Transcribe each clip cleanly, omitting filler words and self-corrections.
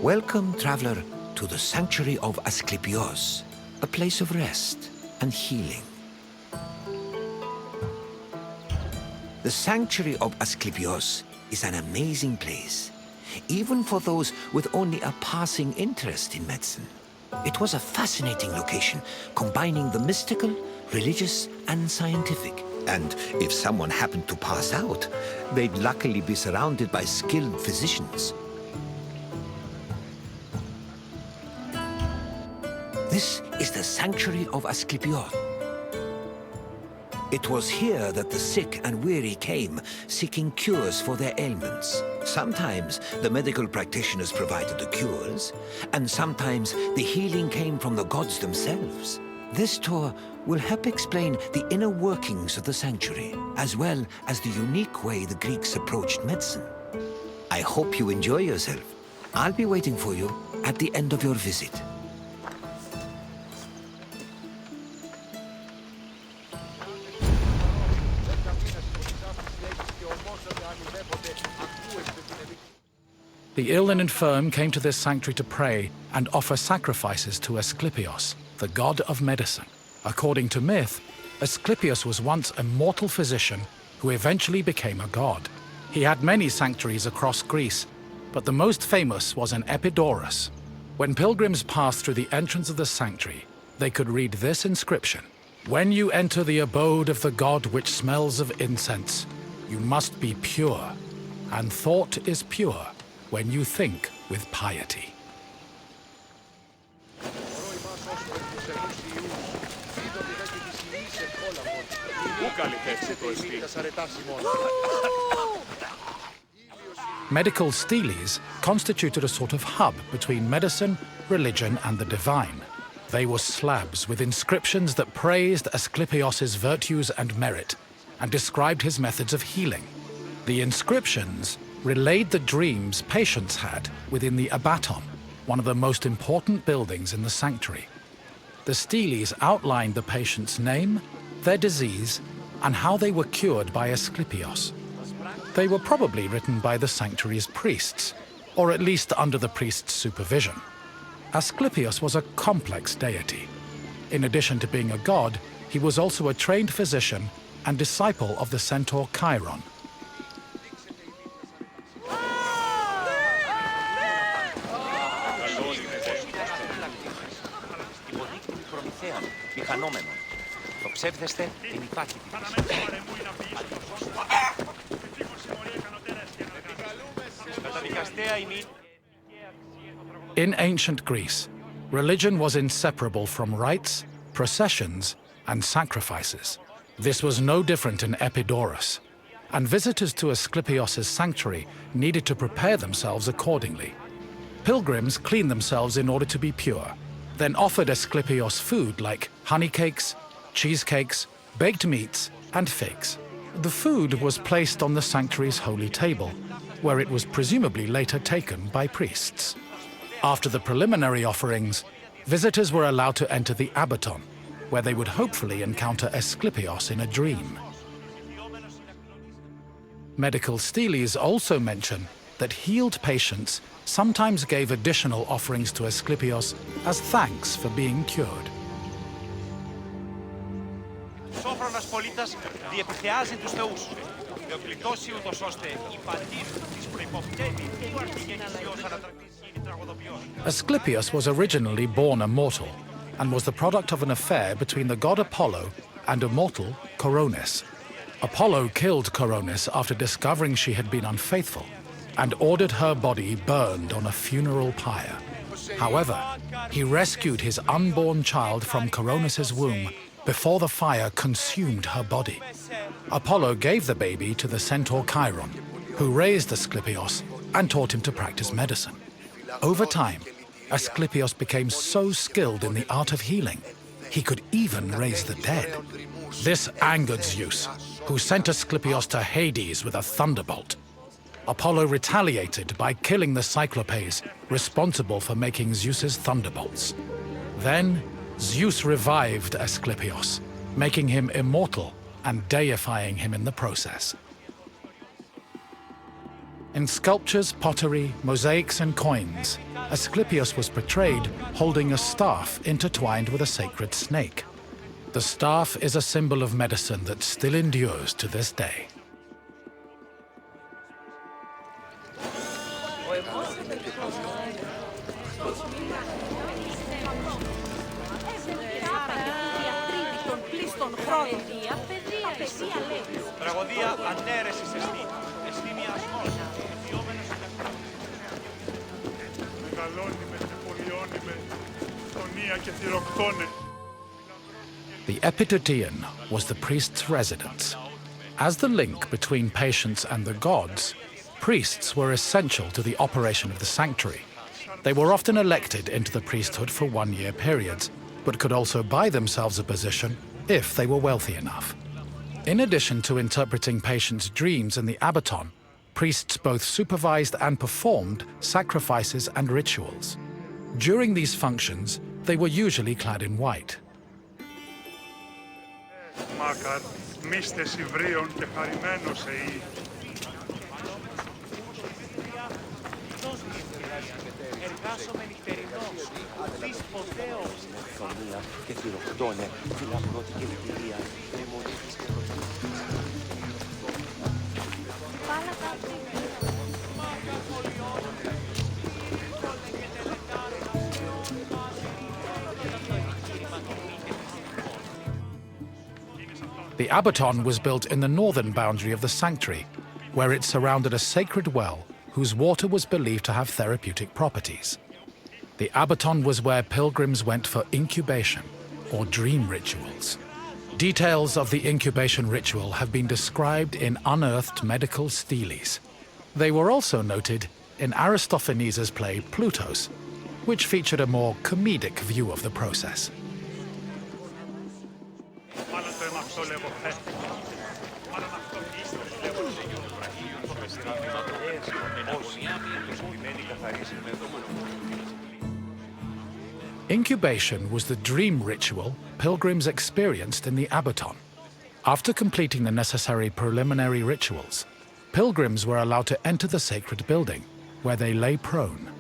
Welcome, traveler, to the sanctuary of Asklepios, a place of rest and healing. The sanctuary of Asklepios is an amazing place, even for those with only a passing interest in medicine. It was a fascinating location, combining the mystical, religious, and scientific. And if someone happened to pass out, they'd luckily be surrounded by skilled physicians. This is the sanctuary of Asklepios. It was here that the sick and weary came, seeking cures for their ailments. Sometimes the medical practitioners provided the cures, and sometimes the healing came from the gods themselves. This tour will help explain the inner workings of the sanctuary, as well as the unique way the Greeks approached medicine. I hope you enjoy yourself. I'll be waiting for you at the end of your visit. The ill and infirm came to this sanctuary to pray and offer sacrifices to Asklepios, the god of medicine. According to myth, Asklepios was once a mortal physician who eventually became a god. He had many sanctuaries across Greece, but the most famous was in Epidauros. When pilgrims passed through the entrance of the sanctuary, they could read this inscription: "When you enter the abode of the god which smells of incense, you must be pure, and thought is pure when you think with piety." Medical steles constituted a sort of hub between medicine, religion, and the divine. They were slabs with inscriptions that praised Asklepios' virtues and merit, and described his methods of healing. The inscriptions relayed the dreams patients had within the Abaton, one of the most important buildings in the sanctuary. The steles outlined the patient's name, their disease, and how they were cured by Asklepios. They were probably written by the sanctuary's priests, or at least under the priest's supervision. Asklepios was a complex deity. In addition to being a god, he was also a trained physician and disciple of the centaur Chiron. In ancient Greece, religion was inseparable from rites, processions, and sacrifices. This was no different in Epidauros, and visitors to Asklepios' sanctuary needed to prepare themselves accordingly. Pilgrims cleaned themselves in order to be pure, then offered Asklepios food like honey cakes, cheesecakes, baked meats, and figs. The food was placed on the sanctuary's holy table, where it was presumably later taken by priests. After the preliminary offerings, visitors were allowed to enter the Abaton, where they would hopefully encounter Asklepios in a dream. Medical steles also mention that healed patients sometimes gave additional offerings to Asklepios as thanks for being cured. Σόφρονας πολίτας διεπιθεάζει τους θεούς. Διοκλητώσει ούτως ώστε η πατήρ της προϋποπτεύει του αρχηγενησιός ανατρακτής γίνει τραγωδοποιός. Asklepios was originally born a mortal and was the product of an affair between the god Apollo and a mortal, Coronis. Apollo killed Coronis after discovering she had been unfaithful and ordered her body burned on a funeral pyre. However, he rescued his unborn child from Coronis' womb before the fire consumed her body. Apollo gave the baby to the centaur Chiron, who raised Asklepios and taught him to practice medicine. Over time, Asklepios became so skilled in the art of healing, he could even raise the dead. This angered Zeus, who sent Asklepios to Hades with a thunderbolt. Apollo retaliated by killing the Cyclopes responsible for making Zeus's thunderbolts. Then, Zeus revived Asklepios, making him immortal and deifying him in the process. In sculptures, pottery, mosaics, and coins, Asklepios was portrayed holding a staff intertwined with a sacred snake. The staff is a symbol of medicine that still endures to this day. Τραγωδία ανέρεσης εστί. Εστίμιασμός. Αιτιόμενος Μεγαλώνει και πολιώνει με φωνία και θυροκτώνε. The Epidauros was the priest's residence. As the link between patients and the gods, priests were essential to the operation of the sanctuary. They were often elected into the priesthood for one-year periods, but could also buy themselves a position if they were wealthy enough. In addition to interpreting patients' dreams in the Abaton, priests both supervised and performed sacrifices and rituals. During these functions, they were usually clad in white. Μάκαρ, μίστες Ιβρίων και χαρημένος εή. εργάσομαι νυχτερινός. Ουδής ποδέως. Φωνία και θυροκτώνε. Φιλαπρότη και λυτηρία. Αιμονίτης και προτιμής. The Abaton was built in the northern boundary of the sanctuary, where it surrounded a sacred well whose water was believed to have therapeutic properties. The Abaton was where pilgrims went for incubation, or dream rituals. Details of the incubation ritual have been described in unearthed medical steles. They were also noted in Aristophanes' play Plutos, which featured a more comedic view of the process. Incubation was the dream ritual pilgrims experienced in the Abaton. After completing the necessary preliminary rituals, pilgrims were allowed to enter the sacred building, where they lay prone.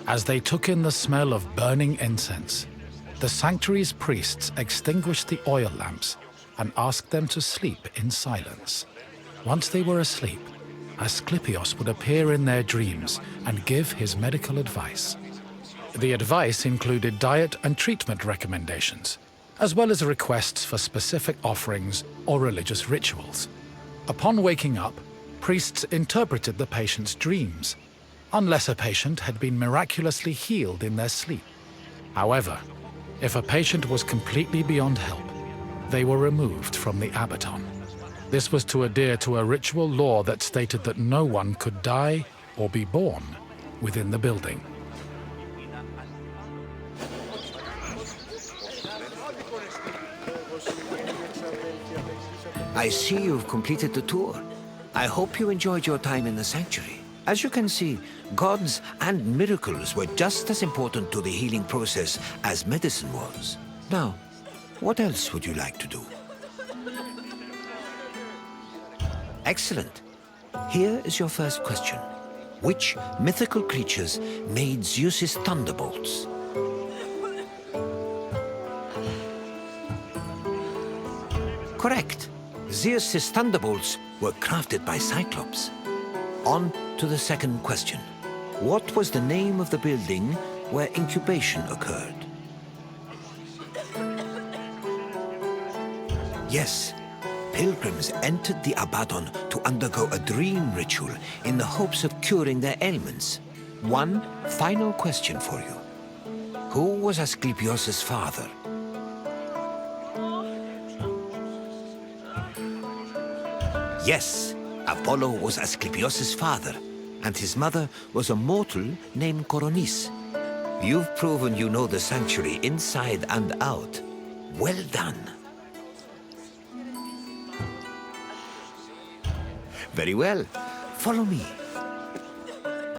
As they took in the smell of burning incense, the sanctuary's priests extinguished the oil lamps and asked them to sleep in silence. Once they were asleep, Asklepios would appear in their dreams and give his medical advice. The advice included diet and treatment recommendations, as well as requests for specific offerings or religious rituals. Upon waking up, priests interpreted the patient's dreams, unless a patient had been miraculously healed in their sleep. However, if a patient was completely beyond help, they were removed from the Abaton. This was to adhere to a ritual law that stated that no one could die or be born within the building. I see you've completed the tour. I hope you enjoyed your time in the sanctuary. As you can see, gods and miracles were just as important to the healing process as medicine was. Now, what else would you like to do? Excellent. Here is your first question. Which mythical creatures made Zeus's thunderbolts? Correct. Zeus's thunderbolts were crafted by Cyclops. On to the second question. What was the name of the building where incubation occurred? Yes, pilgrims entered the Abaton to undergo a dream ritual in the hopes of curing their ailments. One final question for you. Who was Asklepios' father? Yes, Apollo was Asklepios' father, and his mother was a mortal named Coronis. You've proven you know the sanctuary inside and out. Well done. Very well. Follow me.